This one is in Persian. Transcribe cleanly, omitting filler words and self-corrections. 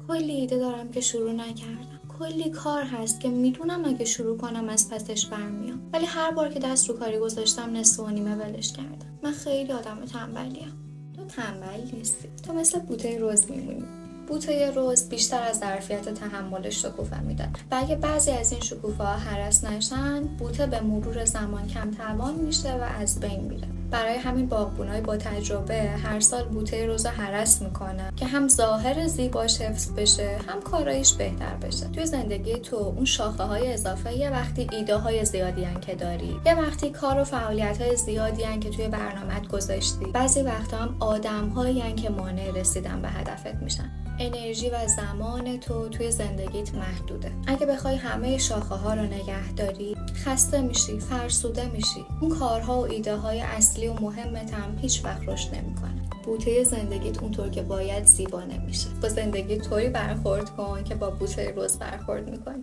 کلی ایده دارم که شروع نکردم، کلی کار هست که میدونم اگه شروع کنم از پسش برمیام، ولی هر بار که دست رو کاری گذاشتم نصف و نیمه ولش کردم. من خیلی آدم تنبلیم. تو تنبل نیستی، تو مثل بوته رز میمونی. بوته رز بیشتر از ظرفیت تحملش شکوفه میدن و اگه بعضی از این شکوفه‌ها هرس نشن، بوته به مرور زمان کم توان میشه و از بین میره. برای همین باغبونای با تجربه هر سال بوته رز رو هرس میکنن که هم ظاهر زیباش حفظ بشه، هم کارایش بهتر بشه. توی زندگی تو اون شاخه های اضافه یه وقتی ایده های زیادی ان که داری، یه وقتی کار و فعالیت های زیادی ان که توی برنامه‌ات گذاشتی، بعضی وقتا هم آدم‌هایی ان که مانع رسیدن به هدفت میشن. انرژی و زمان تو توی زندگیت محدوده. اگه بخوای همه شاخه ها رو نگه داری، خسته میشی، فرسوده میشی. اون کارها و ایده های اصلی و مهمت هم هیچ وقت رشد نمیکنه. بوته زندگیت اونطور که باید زیبا نمیشه. با زندگی طوری برخورد کن که با بوته رز برخورد میکنی.